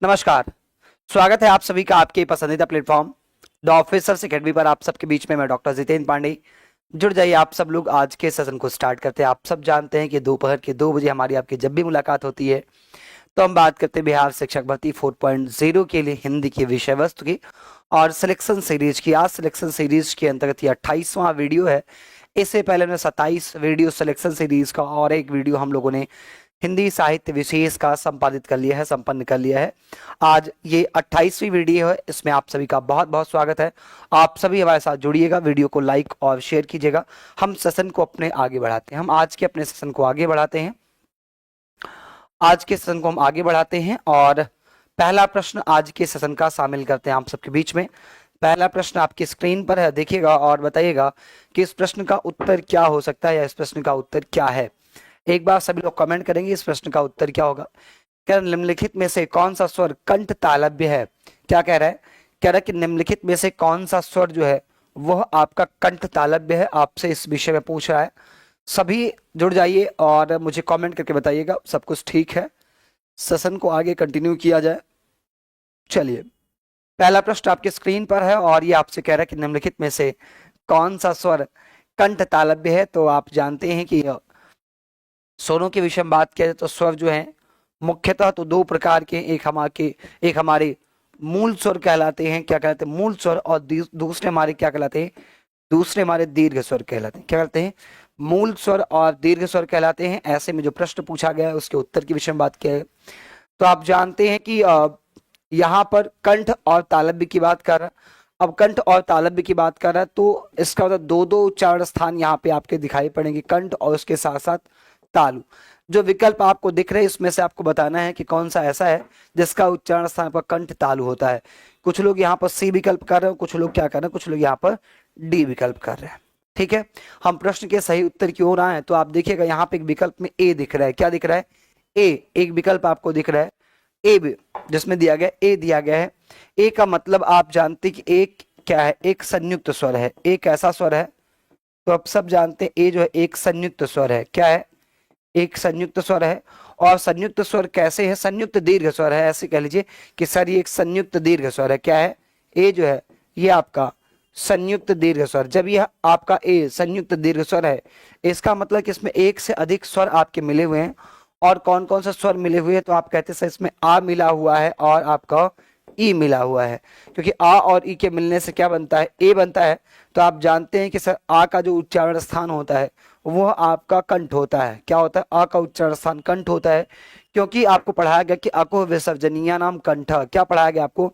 नमस्कार। स्वागत है आप सभी का आपके पसंदीदा प्लेटफॉर्म द ऑफिसर्स एकेडमी पर। आप सबके बीच में मैं डॉक्टर जितेंद्र पांडे। जुड़ जाइए आप सब लोग, आज के सेशन को स्टार्ट करते हैं। आप सब जानते हैं कि दोपहर के 2 बजे हमारी आपकी जब भी मुलाकात होती है तो हम बात करते हैं बिहार शिक्षक भर्ती 4.0 के लिए हिंदी की विषय वस्तु की और सिलेक्शन सीरीज की। आज सिलेक्शन सीरीज के अंतर्गत ये 28वां वीडियो है। इससे पहले हमने 27 वीडियो सिलेक्शन सीरीज का और एक वीडियो हम लोगों ने हिंदी साहित्य विशेष का संपादित कर लिया है, संपन्न कर लिया है। आज ये 28वीं वीडियो है, इसमें आप सभी का बहुत बहुत स्वागत है। आप सभी हमारे साथ जुड़िएगा, वीडियो को लाइक और शेयर कीजिएगा। हम सेशन को अपने आगे बढ़ाते हैं, हम आज के अपने सेशन को आगे बढ़ाते हैं। आज के सेशन को हम आगे बढ़ाते हैं और पहला प्रश्न आज के सेशन का शामिल करते हैं आप सबके बीच में। पहला प्रश्न आपकी स्क्रीन पर है, देखिएगा और बताइएगा कि इस प्रश्न का उत्तर क्या हो सकता है या इस प्रश्न का उत्तर क्या है। एक बार सभी लोग कमेंट करेंगे इस प्रश्न का उत्तर क्या होगा। क्या निम्नलिखित में से कौन सा स्वर कंठ तालव्य है? क्या कह रहा है? कह रहा है कि निम्नलिखित में से कौन सा स्वर जो है वह आपका कंठ तालव्य है, आपसे इस विषय में पूछ रहा है। सभी जुड़ जाइए और मुझे कमेंट करके बताइएगा सब कुछ ठीक है, सेशन को आगे कंटिन्यू किया जाए। चलिए, पहला प्रश्न आपकी स्क्रीन पर है और ये आपसे कह रहा है कि निम्नलिखित में से कौन सा स्वर कंठ तालव्य है। तो आप जानते हैं कि स्वरों के विषय में बात करें तो स्वर जो है मुख्यतः तो दो प्रकार के, एक हमारे मूल स्वर कहलाते हैं। क्या कहलाते हैं? मूल स्वर। और दूसरे हमारे क्या कहलाते हैं? दूसरे हमारे दीर्घ स्वर कहलाते हैं। क्या कहते हैं? मूल स्वर और दीर्घ स्वर कहलाते हैं। ऐसे में जो प्रश्न पूछा गया है उसके उत्तर के विषय में बात किया है। तो आप जानते हैं कि यहाँ पर कंठ और तालव्य की बात कर रहा है। अब कंठ और तालव्य की बात कर रहा है तो इसका मतलब दो दो उच्चारण स्थान यहाँ पे आपके दिखाई पड़ेंगे, कंठ और उसके साथ साथ तालु। जो विकल्प आपको दिख रहे हैं इसमें से आपको बताना है कि कौन सा ऐसा है जिसका उच्चारण स्थान पर कंठ तालु होता है। कुछ लोग यहाँ पर सी विकल्प कर रहे हैं, कुछ लोग क्या कर रहे हैं, कुछ लोग यहाँ पर डी विकल्प कर रहे हैं। ठीक है, हम प्रश्न के सही उत्तर की ओर आए तो आप देखिएगा यहाँ पे एक विकल्प में ए दिख रहा है। क्या दिख रहा है? ए, एक विकल्प आपको दिख रहा है ए भी, जिसमें दिया गया ए दिया गया है। ए का मतलब आप जानते हैं कि एक क्या है? एक संयुक्त स्वर है। एक ऐसा स्वर है, तो आप सब जानते हैं ए जो है एक संयुक्त स्वर है। क्या है? एक संयुक्त स्वर है। और संयुक्त स्वर कैसे है? संयुक्त दीर्घ स्वर है। ऐसे कह लीजिए कि सर ये एक संयुक्त दीर्घ स्वर है। क्या है? ए जो है ये आपका संयुक्त दीर्घ स्वर। जब यह आपका ए संयुक्त दीर्घ स्वर है, इसका मतलब कि इसमें एक से अधिक स्वर आपके मिले हुए हैं। और कौन कौन सा स्वर मिले हुए हैं? तो आप कहते हैं सर इसमें आ मिला हुआ है और आपका ई मिला हुआ है। क्योंकि आ और ई के मिलने से क्या बनता है? ए बनता है। तो आप जानते हैं कि सर आ का जो उच्चारण स्थान होता है वह आपका कंठ होता है। क्या होता है? आ का उच्चारण स्थान कंठ होता है। क्योंकि आपको पढ़ाया गया कि अकुह विसर्जनीय नाम कंठ। क्या पढ़ाया गया आपको?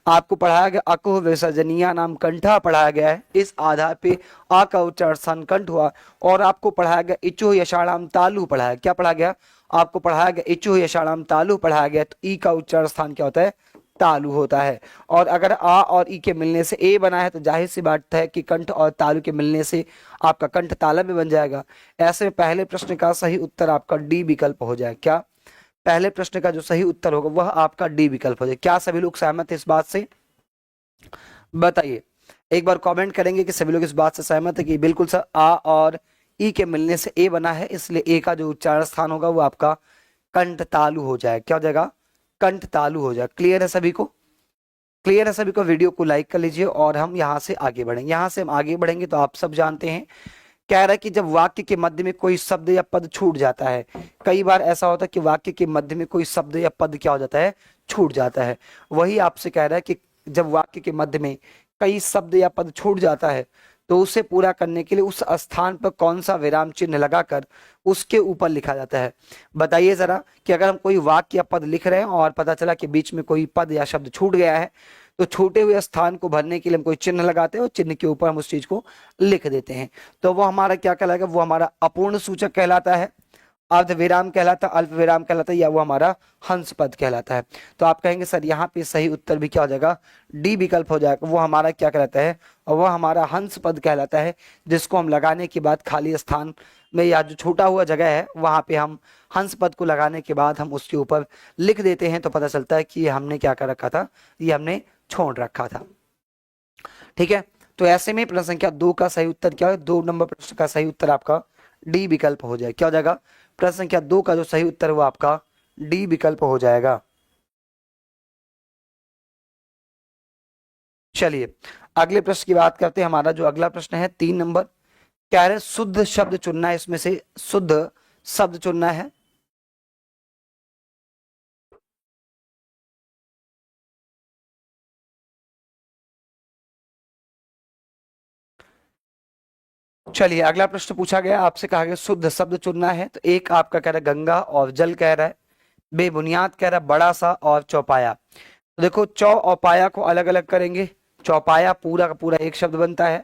आपको पढ़ाया गया अकुह विसर्जनीय नाम कंठा पढ़ाया गया है। इस आधार पे आ का उच्चारण स्थान कंठ हुआ। और आपको पढ़ाया गया इचुह यशाणाम तालु पढ़ाया। क्या पढ़ाया गया? आपको पढ़ाया गया इचुह यशाणाम तालु पढ़ाया गया। तो ई का उच्चारण स्थान क्या होता है? तालु होता है। और अगर आ और ई के मिलने से ए बना है तो जाहिर सी बात है कि कंठ और तालु के मिलने से आपका कंठ तालव्य बन जाएगा। ऐसे में पहले प्रश्न का सही उत्तर आपका डी विकल्प हो जाए। क्या? पहले प्रश्न का जो सही उत्तर होगा वह आपका डी विकल्प हो जाए। क्या सभी लोग सहमत है इस बात से? बताइए, एक बार कमेंट करेंगे कि सभी लोग इस बात से सहमत है कि बिल्कुल सर आ और ई के मिलने से ए बना है, इसलिए ए का जो उच्चारण स्थान होगा वो आपका कंठ तालु हो जाए। क्या हो जाएगा? कंठ तालु हो जाए। क्लियर है सभी को? क्लियर है सभी को? वीडियो को लाइक कर लीजिए और हम यहाँ से आगे बढ़ेंगे। यहाँ से हम आगे बढ़ेंगे तो आप सब जानते हैं, कह रहा है कि जब वाक्य के मध्य में कोई शब्द या पद छूट जाता है, कई बार ऐसा होता है कि वाक्य के मध्य में कोई शब्द या पद क्या हो जाता है? छूट जाता है। वही आपसे कह रहा है कि जब वाक्य के मध्य में कई शब्द या पद छूट जाता है तो उसे पूरा करने के लिए उस स्थान पर कौन सा विराम चिन्ह लगाकर उसके ऊपर लिखा जाता है। बताइए जरा कि अगर हम कोई वाक्य या पद लिख रहे हैं और पता चला कि बीच में कोई पद या शब्द छूट गया है तो छूटे हुए स्थान को भरने के लिए हम कोई चिन्ह लगाते हैं और चिन्ह के ऊपर हम उस चीज को लिख देते हैं। तो वो हमारा क्या कहलाएगा? वो हमारा अपूर्ण सूचक कहलाता है, अर्ध विराम कहलाता है, अल्प विराम कहलाता है, या वो हमारा हंस पद कहलाता है। तो आप कहेंगे सर यहाँ पे सही उत्तर भी क्या हो जाएगा? डी विकल्प हो जाएगा। वो हमारा क्या कहलाता है? और वह हमारा हंस पद कहलाता है, जिसको हम लगाने के बाद खाली स्थान में या जो छूटा हुआ जगह है वहां पे हम हंस पद को लगाने के बाद हम उसके ऊपर लिख देते हैं तो पता चलता है कि ये हमने क्या कर रखा था? ये हमने छोड़ रखा था। ठीक है, तो ऐसे में प्रश्न संख्या 2 का सही उत्तर क्या है? 2 नंबर प्रश्न का सही उत्तर आपका डी विकल्प हो जाए। क्या हो जाएगा? प्रश्न संख्या 2 का जो सही उत्तर है वो आपका डी विकल्प हो जाएगा। चलिए अगले प्रश्न की बात करते हैं। हमारा जो अगला प्रश्न है 3 नंबर, कह रहे हैं शुद्ध शब्द चुनना है, इसमें से शुद्ध शब्द चुनना है। चलिए अगला प्रश्न पूछा गया आपसे, कहा गया शुद्ध शब्द चुनना है। तो एक आपका कह रहा है गंगा और जल कह रहा है, बेबुनियाद कह रहा है, बड़ा सा और चौपाया। तो देखो चौ और पाया को अलग अलग करेंगे, चौपाया पूरा का पूरा एक शब्द बनता है।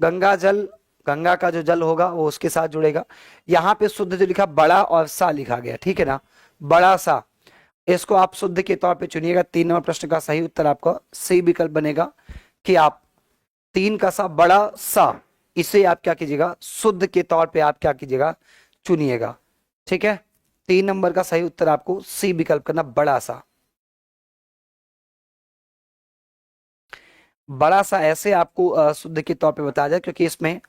गंगा जल, गंगा का जो जल होगा वो उसके साथ जुड़ेगा। यहाँ पे शुद्ध जो लिखा बड़ा और सा लिखा गया, ठीक है ना, बड़ा सा, इसको आप शुद्ध के तौर पे चुनिएगा। 3 नंबर प्रश्न का सही उत्तर आपका सी विकल्प बनेगा कि आप 3 का सा बड़ा सा, इसे आप क्या कीजिएगा, शुद्ध के तौर पे आप क्या कीजिएगा, चुनिएगा। ठीक है, 3 नंबर का सही उत्तर आपको सी विकल्प करना, बड़ा सा। बड़ा सा ऐसे आपको शुद्ध के तौर पे बताया जाए क्योंकि इसमें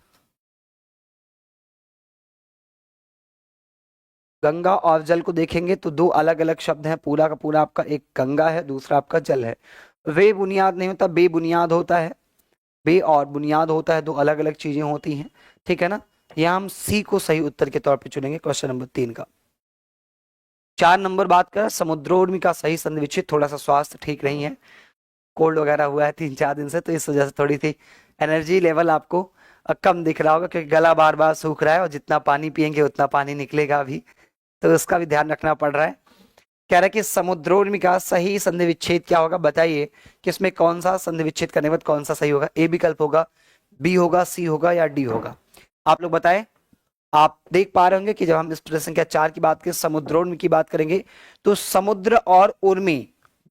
गंगा और जल को देखेंगे तो दो अलग अलग शब्द हैं, पूरा का पूरा आपका, एक गंगा है दूसरा आपका जल है। वे बुनियाद नहीं होता, बेबुनियाद होता है। बे और बुनियाद होता है, दो अलग अलग चीजें होती हैं। ठीक है ना, यहाँ हम सी को सही उत्तर के तौर पे चुनेंगे क्वेश्चन नंबर 3 का। 4 नंबर बात करें समुद्रोर्मी का सही संधिविच्छेद। थोड़ा सा स्वास्थ्य ठीक नहीं है, कोल्ड वगैरह हुआ है 3-4 दिन से, तो इस वजह से थोड़ी सी एनर्जी लेवल आपको कम दिख रहा होगा क्योंकि गला बार बार सूख रहा है और जितना पानी पियेंगे उतना पानी निकलेगा अभी, तो उसका भी ध्यान रखना पड़ रहा है। कह रहा है कि समुद्रोर्मी का सही संधि विच्छेद क्या होगा, बताइए कि इसमें कौन सा संधि विच्छेद करने के बाद कौन सा सही होगा। ए विकल्प होगा, बी होगा, सी होगा या डी होगा, आप लोग बताएं। आप देख पा रहे होंगे कि जब हम इस प्रश्न संख्या 4 की बात करें, समुद्रोर्मी की बात करेंगे, तो समुद्र और उर्मी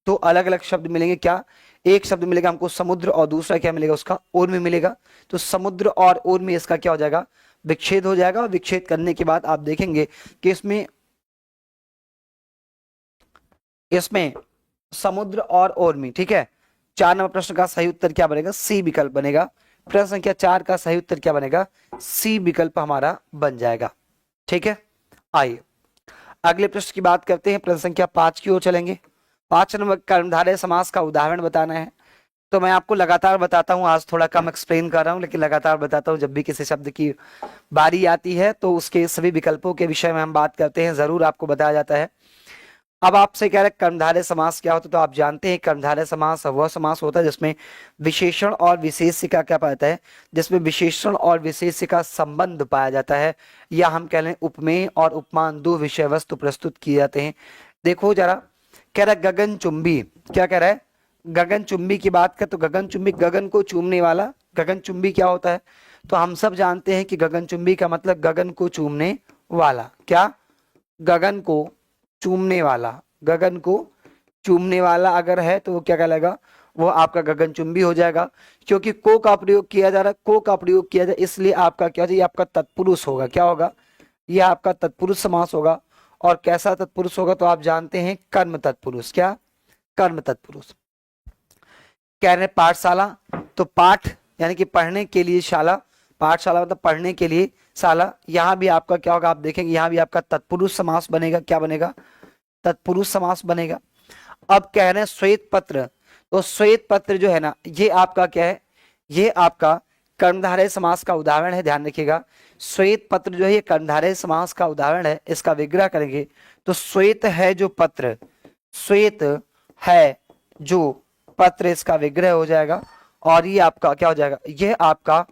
दो अलग अलग शब्द मिलेंगे। क्या, एक शब्द मिलेगा हमको समुद्र और दूसरा क्या मिलेगा, उसका उर्मी मिलेगा। तो समुद्र और उर्मी इसका क्या हो जाएगा, विच्छेद हो जाएगा। और विच्छेद करने के बाद आप देखेंगे कि इसमें इसमें समुद्र और उर्मी, ठीक है। 4 नंबर प्रश्न का सही उत्तर क्या बनेगा, सी विकल्प बनेगा। प्रश्न संख्या 4 का सही उत्तर क्या बनेगा, सी विकल्प हमारा बन जाएगा। ठीक है, आइए अगले प्रश्न की बात करते हैं। प्रश्न संख्या 5 की ओर चलेंगे। 5 नंबर कर्मधारय समास का उदाहरण बताना है। तो मैं आपको लगातार बताता हूँ, आज थोड़ा कम एक्सप्लेन कर रहा हूँ लेकिन लगातार बताता हूँ। जब भी किसी शब्द की बारी आती है तो उसके सभी विकल्पों के विषय में हम बात करते हैं, जरूर आपको बताया जाता है। अब आपसे कह रहे कर्मधारय समास क्या होता है, तो आप जानते हैं कर्मधारय समास वह समास होता है जिसमें विशेषण और विशेष्य क्या पाता है, जिसमें विशेषण और विशेष्य का संबंध पाया जाता है, या हम कह लें उपमेय और उपमान दो विषय वस्तु प्रस्तुत किए जाते हैं। देखो जरा, कह रहा है गगनचुंबी, क्या कह रहा है, गगनचुंबी की बात कर तो गगनचुंबी गगन को चूमने वाला, गगनचुंबी क्या होता है, तो हम सब जानते हैं कि गगनचुंबी का मतलब गगन को चूमने वाला। क्या, गगन को चूमने वाला, गगन को चूमने वाला अगर है तो वो क्या कहलाएगा, वो आपका गगनचुंबी हो जाएगा। क्योंकि को का प्रयोग किया जा रहा है, को का प्रयोग किया जाए इसलिए आपका क्या, ये आपका तत्पुरुष होगा। क्या होगा, ये आपका तत्पुरुष समास होगा। और कैसा तत्पुरुष होगा, तो आप जानते हैं कर्म तत्पुरुष। क्या, कर्म तत्पुरुष। कह रहे हैं पाठशाला, तो पाठ यानी कि पढ़ने के लिए शाला, पाठशाला मतलब पढ़ने के लिए शाला। यहाँ भी आपका क्या होगा, आप देखेंगे यहाँ भी आपका तत्पुरुष समास बनेगा। क्या बनेगा, तत्पुरुष समास बनेगा। अब कह रहे हैं श्वेत पत्र, तो श्वेत पत्र जो है ना, ये आपका क्या है, ये आपका कर्मधारय समास का उदाहरण है, ध्यान रखिएगा। श्वेत पत्र जो है ये कर्मधारय समास का उदाहरण है। इसका विग्रह करेंगे तो श्वेत है जो पत्र, श्वेत है जो पत्र, इसका विग्रह हो जाएगा। और ये आपका क्या हो जाएगा, यह आपका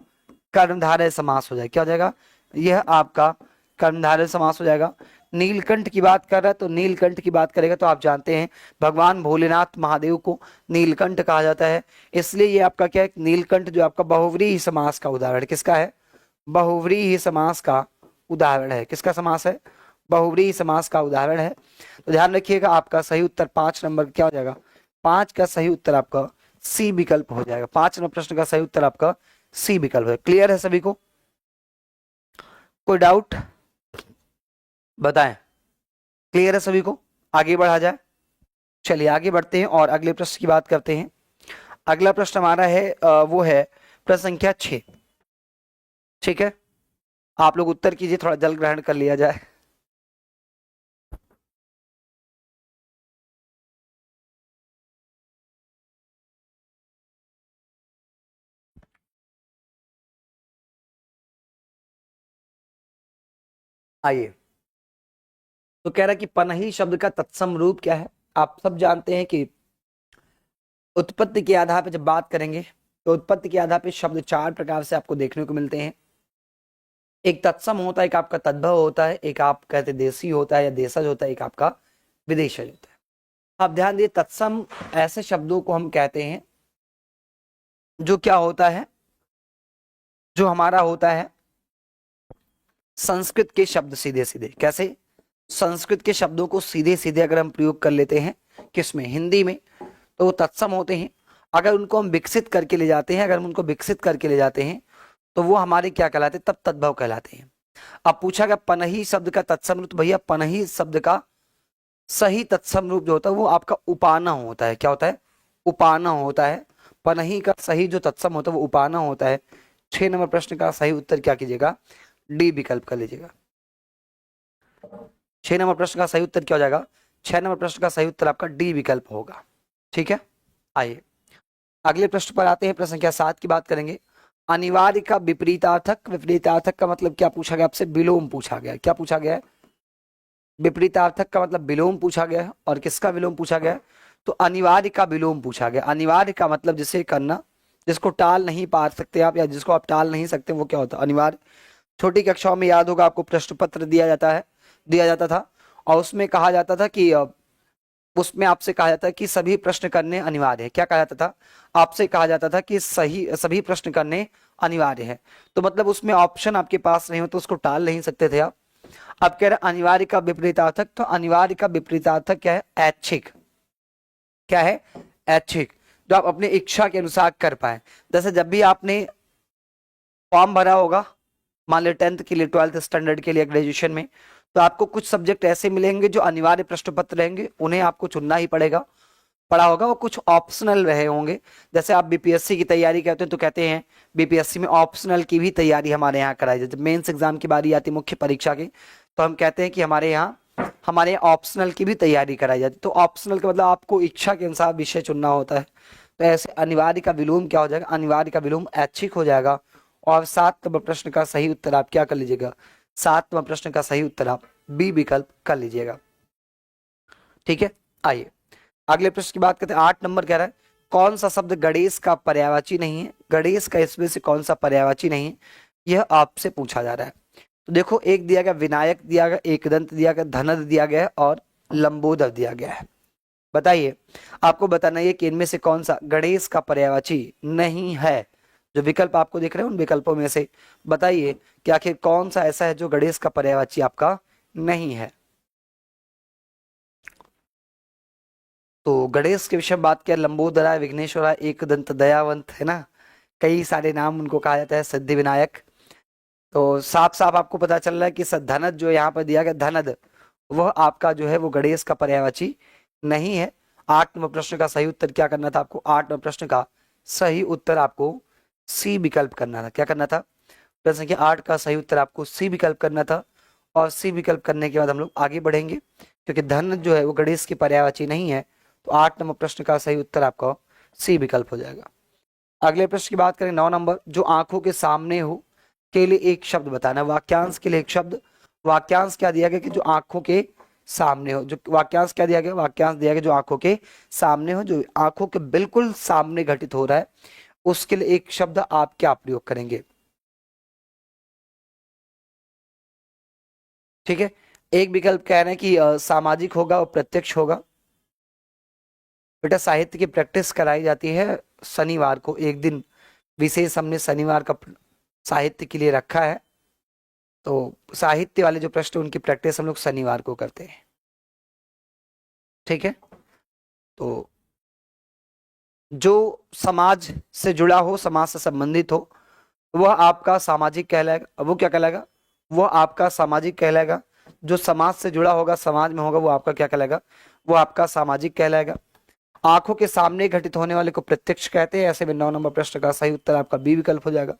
कर्मधारय समास हो जाएगा। क्या हो जाएगा, यह आपका कर्मधारय समास हो जाएगा। नीलकंठ की बात कर रहा है, तो नीलकंठ की बात करेगा तो आप जानते हैं भगवान भोलेनाथ महादेव को नीलकंठ कहा जाता है, इसलिए ये आपका क्या है, नीलकंठ जो आपका बहुव्रीहि समास का उदाहरण किसका है, बहुव्रीहि समास का उदाहरण है। किसका समास है, बहुव्रीहि समास का उदाहरण है। तो ध्यान रखिएगा आपका सही उत्तर 5 नंबर क्या हो जाएगा, 5 का सही उत्तर आपका सी विकल्प हो जाएगा। 5 नंबर प्रश्न का सही उत्तर आपका सी विकल्प है। क्लियर है सभी को, कोई डाउट बताएं, क्लियर है सभी को, आगे बढ़ा जाए। चलिए आगे बढ़ते हैं और अगले प्रश्न की बात करते हैं। अगला प्रश्न हमारा है वो है प्रश्न संख्या 6। ठीक है, आप लोग उत्तर कीजिए, थोड़ा जल ग्रहण कर लिया जाए। आइए, तो कह रहा है कि पनही शब्द का तत्सम रूप क्या है। आप सब जानते हैं कि उत्पत्ति के आधार पर जब बात करेंगे तो उत्पत्ति के आधार पर शब्द चार प्रकार से आपको देखने को मिलते हैं। एक तत्सम होता है, एक आपका तद्भव होता है, एक आप कहते देसी होता है या देशज होता है, एक आपका विदेशज होता है। आप ध्यान दिए, तत्सम ऐसे शब्दों को हम कहते हैं जो क्या होता है, जो हमारा होता है संस्कृत के शब्द सीधे सीधे। कैसे? संस्कृत के शब्दों को सीधे सीधे अगर हम प्रयोग कर लेते हैं किसमें, हिंदी में, तो वो तत्सम होते हैं। अगर उनको हम विकसित करके ले जाते हैं, अगर हम उनको विकसित करके ले जाते हैं तो वो हमारे क्या कहलाते हैं, तब तद्भव कहलाते हैं। अब पूछा गया पनही शब्द का तत्सम रूप, तो भैया पनही शब्द का सही तत्सम रूप जो होता है वो आपका उपाना होता है। क्या होता है? उपाना होता है। पनही का सही जो तत्सम होता है वो उपाना होता है। 6 नंबर प्रश्न का सही उत्तर क्या कीजिएगा, डी विकल्प कर लीजिएगा। 6 नंबर प्रश्न का सही उत्तर क्या हो जाएगा, 6 नंबर प्रश्न का सही उत्तर आपका डी विकल्प होगा। ठीक है, आइए अगले प्रश्न पर आते हैं। प्रश्न संख्या 7 की बात करेंगे। अनिवार्य का विपरीतार्थक, विपरीतार्थक का मतलब क्या पूछा गया आपसे, विलोम पूछा गया। क्या पूछा गया है? विपरीतार्थक का मतलब विलोम पूछा गया है। और किसका विलोम पूछा गया है? तो अनिवार्य का विलोम पूछा गया। अनिवार्य का मतलब जिसे करना, जिसको टाल नहीं पा सकते आप या जिसको आप टाल नहीं सकते, वो क्या होता है, अनिवार्य। छोटी कक्षाओं में याद होगा आपको प्रश्न पत्र दिया जाता था और उसमें कहा जाता था कि उसमें आपसे कहा जाता है कि सभी प्रश्न करने अनिवार्य है। क्या कहा जाता था? आपसे कहा जाता था कि सभी प्रश्न करने अनिवार्य है। तो मतलब उसमें ऑप्शन आपके पास नहीं हो तो उसको टाल नहीं सकते थे आप। अब कह रहे अनिवार्य का विपरीतार्थक, तो अनिवार्य का विपरीतार्थक क्या है, ऐच्छिक। क्या है? ऐच्छिक, जो आप अपनी इच्छा के अनुसार कर पाए। जैसे जब भी आपने फॉर्म भरा होगा, मान लो 10th के लिए, 12th स्टैंडर्ड के लिए, ग्रेजुएशन में, तो आपको कुछ सब्जेक्ट ऐसे मिलेंगे जो अनिवार्य प्रश्न पत्र रहेंगे, उन्हें आपको चुनना ही पड़ा होगा। और कुछ ऑप्शनल रहे होंगे। जैसे आप बीपीएससी की तैयारी करते हैं तो कहते हैं बीपीएससी में ऑप्शनल की भी तैयारी हमारे यहाँ कराई जाती है। जब मेंस एग्जाम की बारी आती है, मुख्य परीक्षा की, तो हम कहते हैं कि हमारे यहाँ ऑप्शनल की भी तैयारी कराई जाती है। तो ऑप्शनल का मतलब आपको इच्छा के अनुसार विषय चुनना होता है। तो ऐसे अनिवार्य का विलोम क्या हो जाएगा, अनिवार्य का विलोम ऐच्छिक हो जाएगा। और 7 नंबर प्रश्न का सही उत्तर आप क्या कर लीजिएगा, 7 नंबर प्रश्न का सही उत्तर आप बी विकल्प कर लीजिएगा। ठीक है, आइए अगले प्रश्न की बात करते हैं। 8 नंबर कह रहा है कौन सा शब्द गणेश का पर्यायवाची नहीं है। गणेश का इसमें से कौन सा पर्यायवाची नहीं है, यह आपसे पूछा जा रहा है। तो देखो, एक दिया गया विनायक, दिया गया एकदंत, दिया गया धनद, दिया गया है और लंबोदर दिया गया है। बताइए, आपको बताना है कि इनमें से कौन सा गणेश का पर्यायवाची नहीं है। जो विकल्प आपको दिख रहे हैं उन विकल्पों में से बताइए कि आखिर कौन सा ऐसा है जो गणेश का पर्यायवाची आपका नहीं है। तो गणेश के विषय में बात किया, लंबोदरा, विघ्नेश्वरा, एकदंत, दयावंत, है ना, कई सारे नाम उनको कहा जाता है, सिद्धि विनायक। तो साफ साफ आपको पता चल रहा है कि धनद जो यहाँ पर दिया गया, धनद, वह आपका जो है वो गणेश का पर्यायवाची नहीं है। 8 नंबर प्रश्न का सही उत्तर क्या करना था आपको, 8 नंबर प्रश्न का सही उत्तर आपको सी विकल्प करना था। क्या करना था? प्रश्न संख्या 8 का सही उत्तर आपको सी विकल्प करना था। और सी विकल्प करने के बाद हम लोग आगे बढ़ेंगे, क्योंकि धन जो है वो गणेश की पर्यायवाची नहीं है। तो 8 नंबर प्रश्न का सही उत्तर आपका सी विकल्प हो जाएगा। अगले प्रश्न की बात करें, 9 नंबर, जो आंखों के सामने हो के लिए एक शब्द बताना। वाक्यांश के लिए एक शब्द। वाक्यांश क्या दिया गया कि जो आंखों के सामने हो। जो वाक्यांश क्या दिया गया, वाक्यांश दिया गया जो आंखों के सामने हो, जो आंखों के बिल्कुल सामने घटित हो रहा है, उसके लिए एक शब्द आप क्या प्रयोग करेंगे। ठीक है, एक विकल्प कह रहे हैं कि सामाजिक होगा और प्रत्यक्ष होगा। बेटा, साहित्य की प्रैक्टिस कराई जाती है शनिवार को, एक दिन विशेष हमने शनिवार का साहित्य के लिए रखा है। तो साहित्य वाले जो प्रश्न उनकी प्रैक्टिस हम लोग शनिवार को करते हैं। ठीक है, तो जो समाज से जुड़ा हो, समाज से संबंधित हो, वह आपका सामाजिक कहलाएगा। वो क्या कहलाएगा, वो आपका सामाजिक कहलाएगा। जो समाज से जुड़ा होगा, समाज में होगा, वो आपका क्या कहलाएगा, वो आपका सामाजिक कहलाएगा। आंखों के सामने घटित होने वाले को प्रत्यक्ष कहते हैं। ऐसे में 9 नंबर प्रश्न का सही उत्तर आपका बी विकल्प हो जाएगा।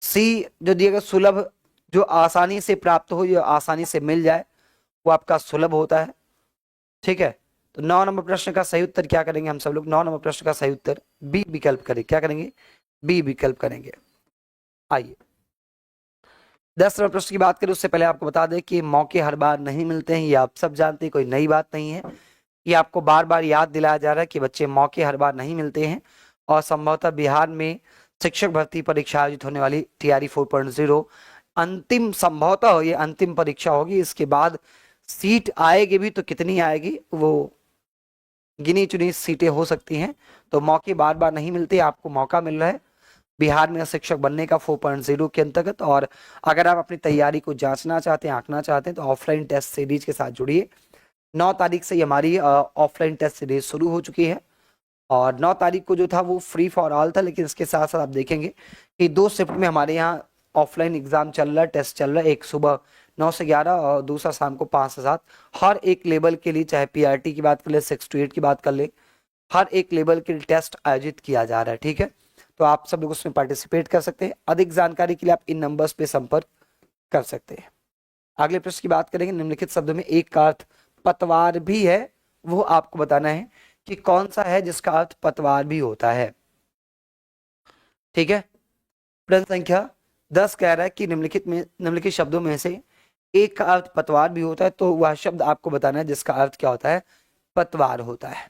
सी जो दिया गया, सुलभ, जो आसानी से प्राप्त हो, जो आसानी से मिल जाए, वो आपका सुलभ होता है। ठीक है, तो 9 नंबर प्रश्न का सही उत्तर क्या करेंगे हम सब लोग, 9 नंबर प्रश्न का सही उत्तर बी विकल्प करेंगे। क्या करेंगे, बी विकल्प करेंगे। आइए 10 नंबर प्रश्न की बात करें उससे पहले आपको बता दें कि मौके हर बार नहीं मिलते हैं, ये आप सब जानते हैं, कोई नई बात नहीं है। ये आपको बार बार याद दिलाया जा रहा है कि बच्चे मौके हर बार नहीं मिलते हैं और संभवतः बिहार में शिक्षक भर्ती परीक्षा आयोजित होने वाली टीआरई 4.0 अंतिम, संभवतः ये अंतिम परीक्षा होगी। इसके बाद सीट आएगी भी तो कितनी आएगी, वो गिनी चुनी सीटें हो सकती हैं। तो मौके बार बार नहीं मिलते, आपको मौका मिल रहा है बिहार में शिक्षक बनने का 4.0 के अंतर्गत। और अगर आप अपनी तैयारी को जांचना चाहते हैं, आंकना चाहते हैं, तो ऑफलाइन टेस्ट सीरीज के साथ जुड़िए। 9 तारीख से हमारी ऑफलाइन टेस्ट सीरीज शुरू हो चुकी है और 9 तारीख को जो था वो फ्री फॉर ऑल था, लेकिन इसके साथ साथ आप देखेंगे कि 2 शिफ्ट में हमारे यहाँ ऑफलाइन एग्जाम चल रहा है, टेस्ट चल रहा है। एक सुबह 9 से 11 और दूसरा शाम को 5 से 7। हर एक लेवल के लिए, चाहे पीआरटी की बात कर ले, 6 to 8 की बात कर ले, हर एक लेवल के लिए टेस्ट आयोजित किया जा रहा है। ठीक है, तो आप सब लोग उसमें पार्टिसिपेट कर सकते हैं। अधिक जानकारी के लिए आप इन नंबर्स पे संपर्क कर सकते हैं। अगले प्रश्न की बात करेंगे। निम्नलिखित शब्दों में एक का अर्थ पतवार भी है, वो आपको बताना है कि कौन सा है जिसका अर्थ पतवार भी होता है। ठीक है, प्रश्न संख्या 10 कह रहा है कि निम्नलिखित शब्दों में से एक का अर्थ पतवार भी होता है, तो वह शब्द आपको बताना है जिसका अर्थ क्या होता है, पतवार होता है।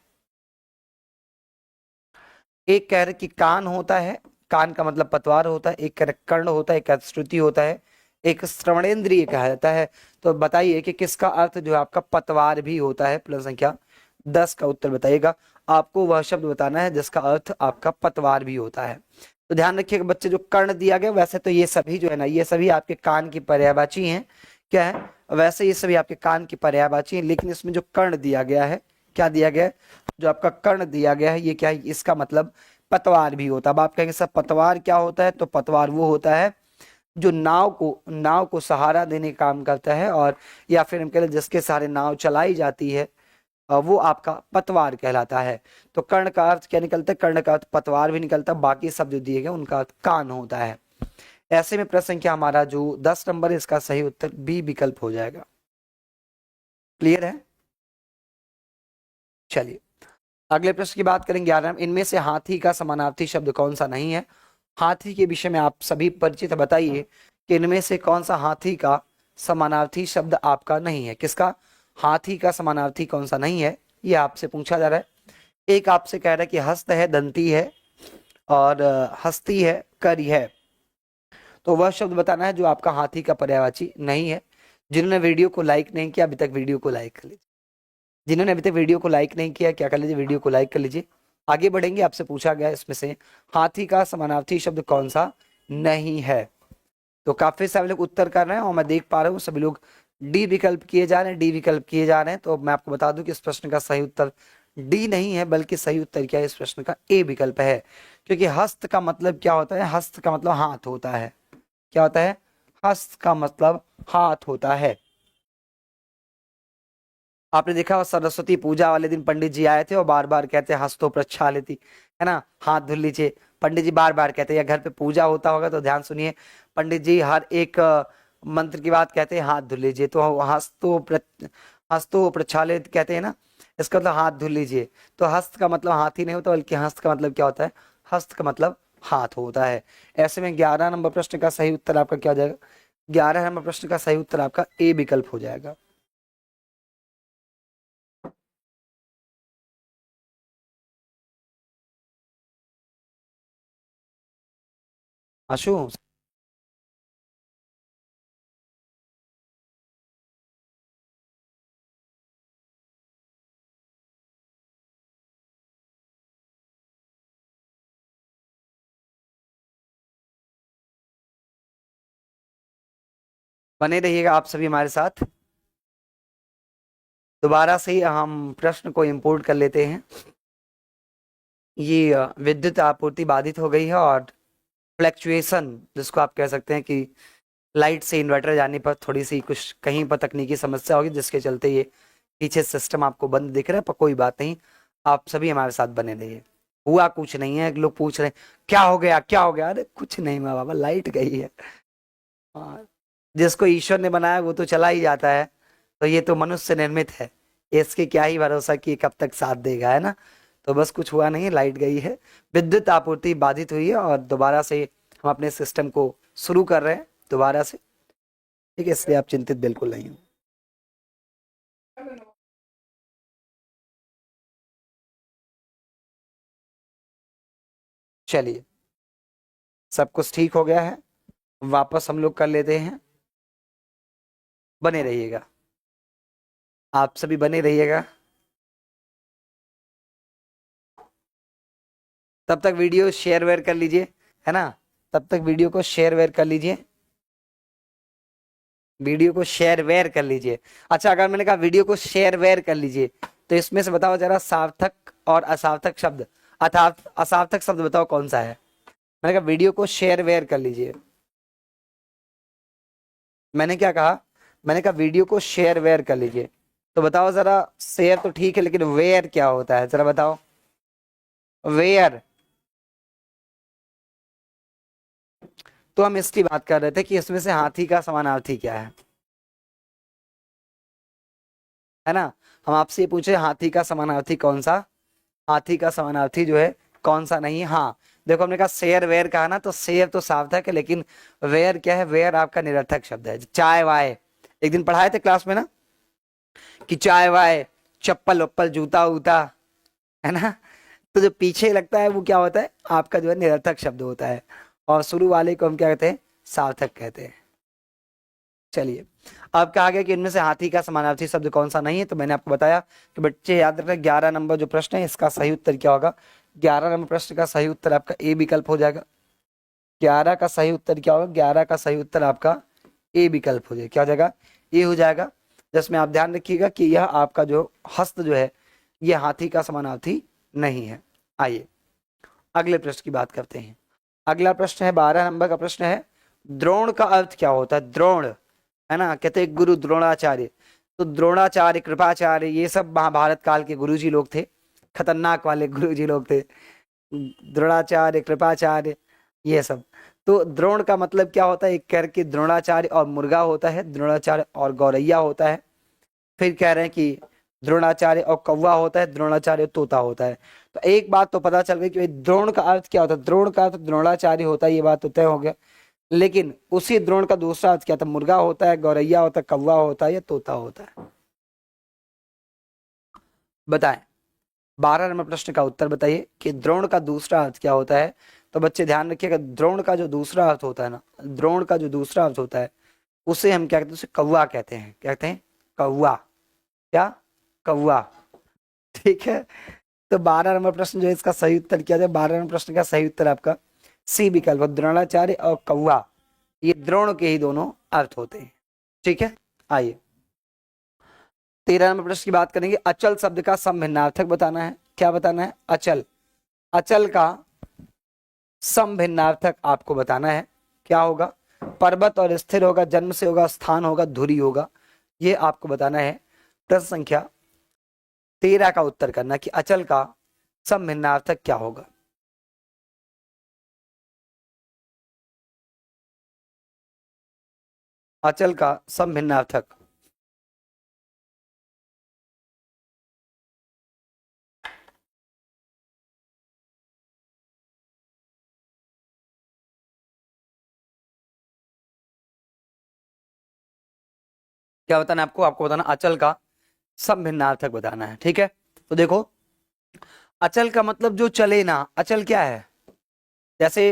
एक कह रहे कि कान होता है, कान का मतलब पतवार होता है। एक कह रहे कर्ण होता है, एक श्रुति होता है, एक श्रवणेन्द्रिय कहा जाता है। तो बताइए कि किसका अर्थ जो है आपका पतवार भी होता है। प्रश्न संख्या 10 का उत्तर बताइएगा। आपको वह शब्द बताना है जिसका अर्थ आपका पतवार भी होता है। तो ध्यान रखिएगा बच्चे, जो कर्ण दिया गया वैसे तो ये सभी जो है ना, ये सभी आपके कान की पर्यायवाची हैं। क्या है, वैसे ये सभी आपके कान की पर्यायवाची हैं, लेकिन इसमें जो कर्ण दिया गया है, क्या दिया गया है, जो आपका कर्ण दिया गया है, ये क्या है, इसका मतलब पतवार भी होता है। अब आप कहेंगे सर पतवार क्या होता है, तो पतवार वो होता है जो नाव को सहारा देने का काम करता है, और या फिर हम कह लें जिसके सहारे नाव चलाई जाती है, वो आपका पतवार कहलाता है। तो कर्ण का अर्थ क्या निकलता है, कर्ण का अर्थ पतवार भी निकलता है। बाकी सब जो दिए गए उनका अर्थ कान होता है। ऐसे में प्रश्न संख्या हमारा जो 10 नंबर है, इसका सही उत्तर बी विकल्प हो जाएगा। क्लियर है, चलिए अगले प्रश्न की बात करेंगे। 11 इनमें से हाथी का समानार्थी शब्द कौन सा नहीं है। हाथी के विषय में आप सभी परिचित, बताइए कि इनमें से कौन सा हाथी का समानार्थी शब्द आपका नहीं है। किसका, हाथी का समानार्थी कौन सा नहीं है, ये आपसे पूछा जा रहा है। एक आपसे कह रहा है कि हस्त है, दंती है और हस्ती है, करी है। तो वह शब्द बताना है जो आपका हाथी का पर्यायवाची नहीं है। जिन्होंने वीडियो को लाइक नहीं किया अभी तक, वीडियो को लाइक कर लीजिए। जिन्होंने अभी तक वीडियो को लाइक नहीं किया, क्या कर लीजिए, वीडियो को लाइक कर लीजिए। आगे बढ़ेंगे, आपसे पूछा गया इसमें से हाथी का समानार्थी शब्द कौन सा नहीं है। तो काफी सारे लोग उत्तर कर रहे हैं और मैं देख पा रहा हूँ सभी लोग डी विकल्प किए जा रहे हैं, डी विकल्प किए जा रहे हैं। तो मैं आपको बता दूं कि इस प्रश्न का सही उत्तर डी नहीं है, बल्कि सही उत्तर क्या है इस प्रश्न का, ए विकल्प है। क्योंकि हस्त का मतलब क्या होता है, हस्त का मतलब हाथ होता है। क्या होता है, हस्त का मतलब हाथ होता है। आपने देखा हो सरस्वती पूजा वाले दिन पंडित जी आए थे और बार बार कहते हैं हस्तों प्रक्षालिति, है ना, हाथ धुल लीजिए। पंडित जी बार बार कहते हैं, या घर पे पूजा होता होगा तो ध्यान सुनिए, पंडित जी हर एक मंत्र की बात कहते हैं हाथ धुल लीजिए। तो हस्तों प्रक्षालित कहते हैं ना, इसका मतलब हाथ धुल लीजिए। तो हस्त का मतलब हाथ ही नहीं होता, बल्कि हस्त का मतलब क्या होता है, हस्त का मतलब हाथ होता है। ऐसे में 11 नंबर प्रश्न का सही उत्तर आपका क्या हो जाएगा, 11 नंबर प्रश्न का सही उत्तर आपका ए विकल्प हो जाएगा। आशु, बने रहिएगा आप सभी हमारे साथ। दोबारा से हम प्रश्न को इंपोर्ट कर लेते हैं। ये विद्युत आपूर्ति बाधित हो गई है और फ्लैक्चुएशन, जिसको आप कह सकते हैं कि लाइट से इन्वर्टर जाने पर थोड़ी सी कुछ कहीं पर तकनीकी समस्या होगी, जिसके चलते ये पीछे सिस्टम आपको बंद दिख रहा है, पर कोई बात नहीं, आप सभी हमारे साथ बने रहिए। हुआ कुछ नहीं है, लोग पूछ रहे हैं क्या हो गया क्या हो गया, अरे कुछ नहीं हुआ बाबा, लाइट गई है। हाँ, जिसको ईश्वर ने बनाया वो तो चला ही जाता है, तो ये तो मनुष्य निर्मित है, इसके क्या ही भरोसा कि कब तक साथ देगा, है ना। तो बस कुछ हुआ नहीं, लाइट गई है, विद्युत आपूर्ति बाधित हुई है और दोबारा से हम अपने सिस्टम को शुरू कर रहे हैं दोबारा से। ठीक है, इसलिए आप चिंतित बिल्कुल नहीं हो। चलिए, सब कुछ ठीक हो गया है, वापस हम लोग कर लेते हैं। बने रहिएगा, आप सभी बने रहिएगा। तब तक वीडियो शेयर वेयर कर लीजिए, है ना, तब तक वीडियो को शेयर वेयर कर लीजिए, वीडियो को शेयर वेयर कर लीजिए। अच्छा, अगर मैंने कहा वीडियो को शेयर वेयर कर लीजिए, तो इसमें से बताओ जरा सार्थक और असार्थक शब्द, अर्थात असार्थक शब्द बताओ कौन सा है। मैंने कहा वीडियो को शेयर वेयर कर लीजिए। मैंने क्या कहा, मैंने कहा वीडियो को शेयर वेयर कर लीजिए। तो बताओ जरा, शेयर तो ठीक है, लेकिन वेयर क्या होता है, जरा बताओ। वेयर, तो हम इसकी बात कर रहे थे कि इसमें से हाथी का समानार्थी क्या है ना। हम आपसे ये पूछे हाथी का समानार्थी कौन सा, हाथी का समानार्थी जो है कौन सा नहीं। हाँ, देखो हमने कहा शेयर वेयर कहा ना, तो शेयर तो सार्थक है, लेकिन वेयर क्या है, वेयर आपका निरर्थक शब्द है। चाय वाय, एक दिन पढ़ाए थे क्लास में ना, कि चाय वाय, चप्पल वप्पल, जूता उता, है ना। तो जो पीछे लगता है वो क्या होता है, आपका जो है निरर्थक शब्द होता है, और शुरू वाले को हम क्या कहते हैं, सार्थक कहते हैं। चलिए, अब कहा गया कि इनमें से हाथी का समानार्थी शब्द कौन सा नहीं है। तो मैंने आपको बताया कि बच्चे याद रखें, 11 नंबर जो प्रश्न है इसका सही उत्तर क्या होगा। 11 नंबर प्रश्न का सही उत्तर आपका ए विकल्प हो जाएगा। 11 का सही उत्तर क्या होगा, 11 का सही उत्तर आपका ए विकल्प हो जाएगा। क्या हो जाएगा, ए हो जाएगा। जिसमें आप ध्यान रखिएगा कि यह आपका जो हस्त जो है, यह हाथी का समानार्थी नहीं है। आइए अगले प्रश्न की बात करते हैं। अगला प्रश्न है 12 नंबर का प्रश्न है, द्रोण का अर्थ क्या होता है। द्रोण, है ना, कहते हैं गुरु द्रोणाचार्य। तो द्रोणाचार्य, कृपाचार्य, ये सब महाभारत काल के गुरुजी लोग थे, खतरनाक वाले गुरुजी लोग थे, द्रोणाचार्य, कृपाचार्य, ये सब। तो द्रोण का मतलब क्या होता है, एक कह के द्रोणाचार्य और मुर्गा होता है, द्रोणाचार्य और गौरैया होता है। फिर कह रहे हैं कि द्रोणाचार्य और कौवा होता है, द्रोणाचार्य तोता होता है। तो एक बात तो पता चल गई कि द्रोण का अर्थ क्या होता है, द्रोण का अर्थ द्रोणाचार्य होता है, ये बात तो तय हो गया। लेकिन उसी द्रोण का दूसरा अर्थ क्या था, मुर्गा होता है, गौरैया होता है, कौवा होता है या तोता होता है, बताएं। 12 नंबर प्रश्न का उत्तर बताइए कि द्रोण का दूसरा अर्थ क्या होता है। तो बच्चे ध्यान रखिएगा, द्रोण का जो दूसरा अर्थ होता है ना, द्रोण का जो दूसरा अर्थ होता है, उसे हम क्या कहते हैं, उसे कौवा कहते हैं। क्या कहते हैं, कौवा, क्या, कौवा, ठीक है। तो 12 नंबर प्रश्न जो है इसका सही उत्तर क्या है, 12 नंबर प्रश्न का सही उत्तर आपका सी विकल्प, द्रोणाचार्य और कौवा, ये द्रोण के ही दोनों अर्थ होते हैं। ठीक है, आइए 13 नंबर प्रश्न की बात करेंगे। अचल शब्द का समभिन्नार्थक बताना है। क्या बताना है, अचल, अचल का समभिन्नार्थक आपको बताना है। क्या होगा, पर्वत और स्थिर होगा, जन्म से होगा, स्थान होगा, धुरी होगा, ये आपको बताना है। प्रश्न संख्या 13 का उत्तर करना कि अचल का समभिन्नार्थक क्या होगा। अचल का समभिन्नार्थक, क्या बताना है आपको, आपको बताना अचल का समभिन्नार्थक बताना है। ठीक है, तो देखो, अचल का मतलब जो चले ना, अचल क्या है। जैसे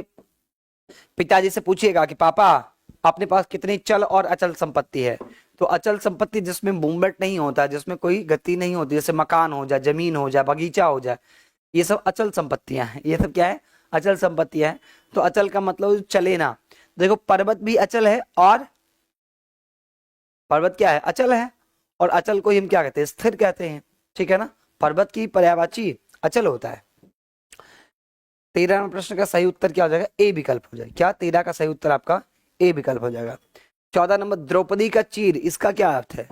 पिताजी से पूछिएगा कि पापा अपने पास कितनी चल और अचल संपत्ति है, तो अचल संपत्ति जिसमें मूवमेंट नहीं होता, जिसमें कोई गति नहीं होती, जैसे मकान हो जाए, जमीन हो जाए, बगीचा हो जाए, ये सब अचल संपत्तियां हैं। ये सब क्या है, अचल संपत्तियां हैं। तो अचल का मतलब चले ना। देखो पर्वत भी अचल है, और पर्वत क्या है, अचल है, और अचल को ही हम क्या कहते हैं, स्थिर कहते हैं। ठीक है ना, पर्वत की पर्यायवाची अचल होता है। 13 नंबर प्रश्न का सही उत्तर क्या हो जाएगा, ए विकल्प हो जाएगा। क्या, 13 का सही उत्तर आपका ए विकल्प हो जाएगा। 14 नंबर द्रौपदी का चीर, इसका क्या अर्थ है।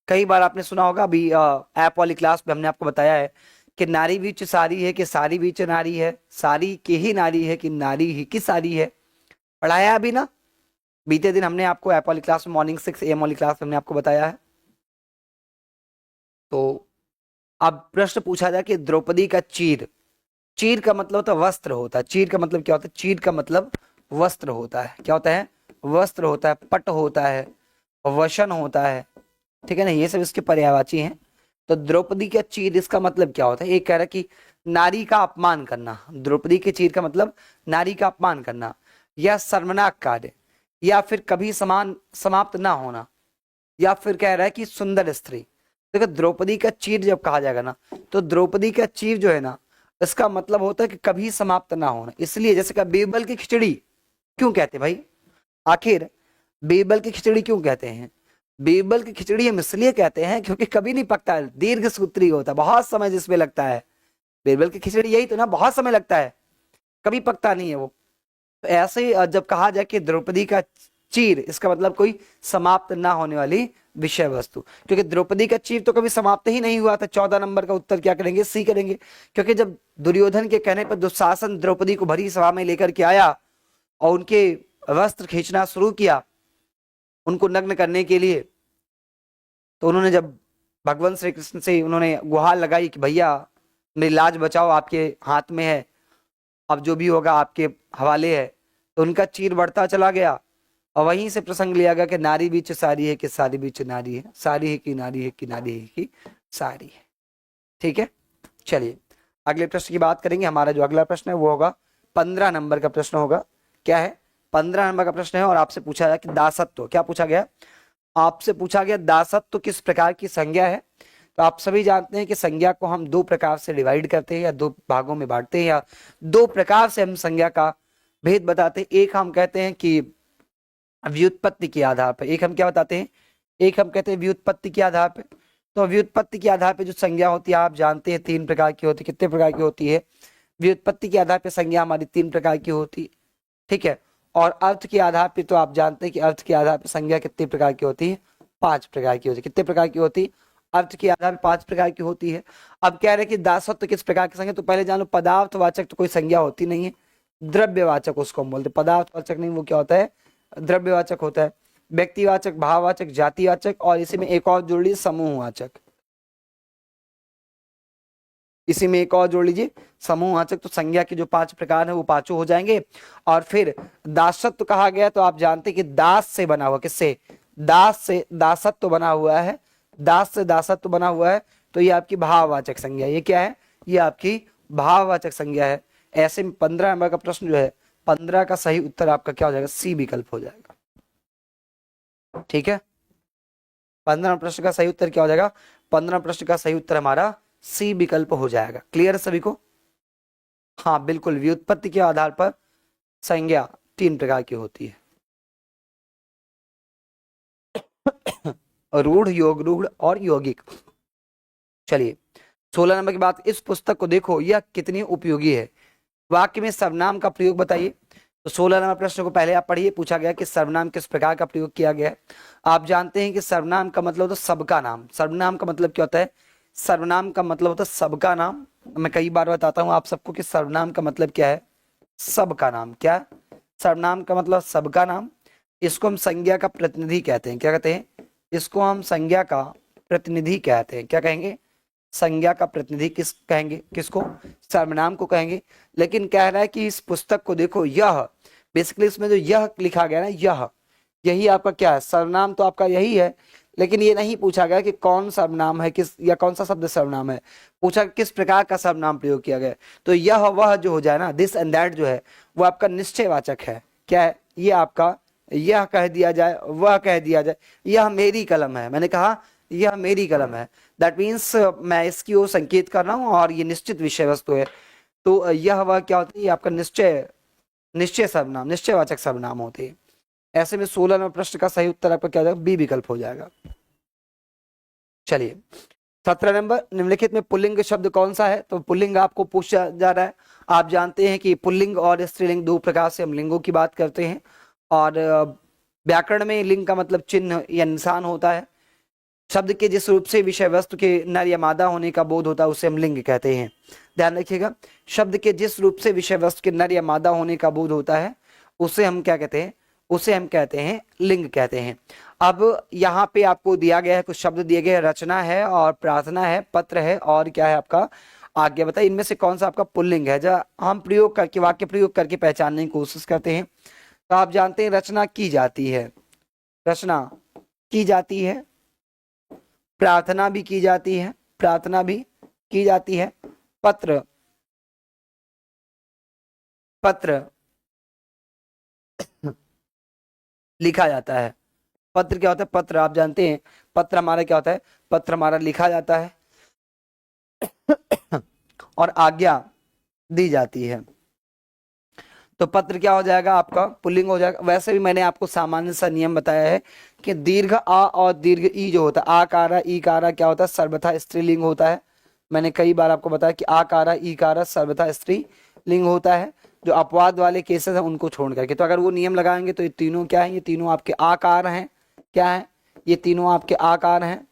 कई बार आपने सुना होगा, अभी ऐप वाली क्लास में हमने आपको बताया है कि नारी बीच सारी है कि सारी बीच नारी है, सारी के ही नारी है कि नारी ही की सारी है। पढ़ाया अभी ना, बीते दिन हमने आपको ऐप वाली क्लास में, मॉर्निंग 6 AM वाली क्लास में हमने आपको बताया है। तो अब प्रश्न पूछा जाए कि द्रौपदी का चीर, चीर का मतलब होता है वस्त्र होता है। चीर का मतलब क्या होता है, चीर का मतलब वस्त्र होता है। क्या होता है, वस्त्र होता है, पट होता है, वशन होता है, ठीक है ना, ये सब इसके पर्यायवाची हैं। तो द्रौपदी का चीर, इसका मतलब क्या होता है? एक कह रहा है कि नारी का अपमान करना, द्रौपदी के चीर का मतलब नारी का अपमान करना, या शर्मनाक कार्य, या फिर कभी समान समाप्त ना होना, या फिर कह रहा है कि सुंदर स्त्री। देखो द्रौपदी का चीर जब कहा जाएगा ना, तो द्रौपदी का चीर जो है ना, इसका मतलब होता है कि कभी समाप्त ना होना। इसलिए जैसे कि बीरबल की खिचड़ी क्यों कहते हैं भाई? आखिर बीरबल की खिचड़ी क्यों कहते हैं? बीरबल की खिचड़ी हम इसलिए कहते हैं क्योंकि कभी नहीं पकता है, दीर्घ सूत्री होता है, बहुत समय जिसमें लगता है। बीरबल की खिचड़ी यही तो ना, बहुत समय लगता है, कभी पकता नहीं है वो। तो ऐसे ही जब कहा जाए कि द्रौपदी का चीर, इसका मतलब कोई समाप्त ना होने वाली विषय वस्तु, क्योंकि द्रौपदी का चीर तो कभी समाप्त ही नहीं हुआ था। 14 नंबर का उत्तर क्या करेंगे? सी करेंगे। क्योंकि जब दुर्योधन के कहने पर दुशासन द्रौपदी को भरी सभा में लेकर के आया और उनके वस्त्र खींचना शुरू किया उनको नग्न करने के लिए, तो उन्होंने जब भगवान श्री कृष्ण से उन्होंने गुहार लगाई कि भैया मेरी लाज बचाओ, आपके हाथ में है, अब जो भी होगा आपके हवाले है, तो उनका चीर बढ़ता चला गया। और वहीं से प्रसंग लिया गया कि नारी बीच सारी है कि सारी बीच नारी है, सारी है कि नारी है कि नारी है कि सारी है। ठीक है, चलिए अगले प्रश्न की बात करेंगे। हमारा जो अगला प्रश्न है वो होगा 15 नंबर का प्रश्न होगा। क्या है? 15 नंबर का प्रश्न है और आपसे पूछा गया कि दासत्व, क्या पूछा गया? आपसे पूछा गया दासत्व किस प्रकार की संज्ञा है। तो आप सभी जानते हैं कि संज्ञा को हम दो प्रकार से डिवाइड करते हैं या दो भागों में बांटते हैं, या दो प्रकार से हम संज्ञा का भेद बताते हैं। एक हम कहते हैं कि व्युत्पत्ति के आधार पर, एक हम क्या बताते हैं? एक हम कहते हैं व्युत्पत्ति के आधार पर। तो व्युत्पत्ति के आधार पर जो संज्ञा होती है आप जानते हैं 3 प्रकार की होती है। कितने प्रकार की होती है? व्युत्पत्ति के आधार पर संज्ञा हमारी 3 प्रकार की होती है, ठीक है। और अर्थ के आधार पर तो आप जानते हैं कि अर्थ के आधार पर संज्ञा कितने प्रकार की होती है? 5 प्रकार की होती है। कितने प्रकार की होती है? अर्थ के आधार पर 5 प्रकार की होती है। अब कह रहे हैं कि दासत्व किस प्रकार की संज्ञा, तो पहले जान लो पदार्थवाचक तो कोई संज्ञा होती नहीं है, द्रव्यवाचक उसको हम बोलते हैं। पदार्थवाचक नहीं, वो क्या होता है? द्रव्यवाचक होता है। व्यक्तिवाचक, भाववाचक, जातिवाचक, और इसी में एक और जोड़ लीजिए समूहवाचक। इसी में एक और जोड़ लीजिए समूहवाचक। तो संज्ञा के जो 5 प्रकार है वो पांचों हो जाएंगे। और फिर दासत्व कहा गया तो आप जानते हैं कि दास से बना हुआ, किससे? दास से दासत्व बना हुआ है, दास से दासत्व बना हुआ है। तो ये आपकी भाववाचक संज्ञा, ये क्या है? ये आपकी भाववाचक संज्ञा है। ऐसे में 15 नंबर का प्रश्न जो है, 15 का सही उत्तर आपका क्या हो जाएगा? सी विकल्प हो जाएगा। ठीक है, 15 प्रश्न का सही उत्तर क्या हो जाएगा? 15 प्रश्न का सही उत्तर हमारा सी विकल्प हो जाएगा। क्लियर है सभी को? हाँ बिल्कुल, व्युत्पत्ति के आधार पर संज्ञा 3 प्रकार की होती है। रूढ़, योग रूढ़ और यौगिक। चलिए 16 नंबर की बात, इस पुस्तक को देखो यह कितनी उपयोगी है, वाक्य में सर्वनाम का प्रयोग बताइए। तो 16 नंबर प्रश्न को पहले आप पढ़िए। पूछा गया कि सर्वनाम किस प्रकार का प्रयोग किया गया है। आप जानते हैं कि सर्वनाम का मतलब होता है सबका नाम। सर्वनाम का मतलब क्या होता है? सर्वनाम का मतलब होता है सबका नाम। मैं कई बार बताता हूं आप सबको कि सर्वनाम का मतलब क्या है? सबका नाम। क्या? सर्वनाम का मतलब सबका नाम। इसको हम संज्ञा का प्रतिनिधि कहते हैं। क्या कहते हैं? इसको हम संज्ञा का प्रतिनिधि कहते हैं। क्या कहेंगे? संज्ञा का प्रतिनिधि किस कहेंगे? किसको? सर्वनाम को कहेंगे। लेकिन कह रहा है कि इस पुस्तक को देखो, यह बेसिकली इसमें जो यह लिखा गया ना, यह यही आपका क्या है? सर्वनाम तो आपका यही है। लेकिन ये नहीं पूछा गया कि कौन सर्वनाम है, किस या कौन सा शब्द सर्वनाम है। पूछा किस प्रकार का सर्वनाम प्रयोग किया गया। तो यह वह जो हो जाए ना, दिस एंड दैट जो है वो आपका निश्चयवाचक है। क्या है ये आपका? यह कह दिया जाए, वह कह दिया जाए, यह मेरी कलम है। मैंने कहा यह मेरी कलम है, दैट मीन्स मैं इसकी ओर संकेत कर रहा हूं और ये निश्चित विषय वस्तु है। तो यह वह क्या होता है? ये आपका निश्चय, निश्चय सर्वनाम, निश्चयवाचक सर्वनाम होते हैं। ऐसे में 16 नंबर प्रश्न का सही उत्तर आपका क्या हो जाएगा? बी विकल्प हो जाएगा। चलिए 17 नंबर, निम्नलिखित में पुल्लिंग शब्द कौन सा है? तो पुल्लिंग आपको पूछा जा रहा है। आप जानते हैं कि पुल्लिंग और स्त्रीलिंग दो प्रकार से हम लिंगों की बात करते हैं। और व्याकरण में लिंग का मतलब चिन्ह या निशान होता है। शब्द के जिस रूप से विषय वस्तु के नर या मादा होने का बोध होता है उसे हम लिंग कहते हैं। ध्यान रखिएगा, शब्द के जिस रूप से विषय वस्तु के नर या मादा होने का बोध होता है उसे हम क्या कहते हैं? उसे हम कहते हैं लिंग कहते हैं। अब यहाँ पे आपको दिया गया है, कुछ शब्द दिए गए हैं, रचना है और प्रार्थना है, पत्र है और क्या है आपका? आज्ञा। बताइए इनमें से कौन सा आपका पुल्लिंग है? जब हम प्रयोग करके, वाक्य प्रयोग करके पहचानने की कोशिश करते हैं। तो आप जानते हैं रचना की जाती है, रचना की जाती है, प्रार्थना भी की जाती है, प्रार्थना भी की जाती है, पत्र पत्र लिखा जाता है। पत्र क्या होता है? पत्र आप जानते हैं, पत्र हमारा क्या होता है? पत्र हमारा लिखा जाता है और आज्ञा दी जाती है। तो पत्र क्या हो जाएगा? आपका पुल्लिंग हो जाएगा। वैसे भी मैंने आपको सामान्य सा नियम बताया है कि दीर्घ आ और दीर्घ ई जो होता है, आकारा ईकारा क्या होता है? सर्वथा स्त्रीलिंग होता है। मैंने कई बार आपको बताया कि आकारा ईकारा सर्वथा स्त्रीलिंग होता है। जो अपवाद वाले केसेस हैं उनको छोड़ करके, तो अगर वो नियम लगाएंगे तो ये तीनों क्या है? ये तीनों आपके आकार हैं। क्या है? ये तीनों आपके आकार हैं,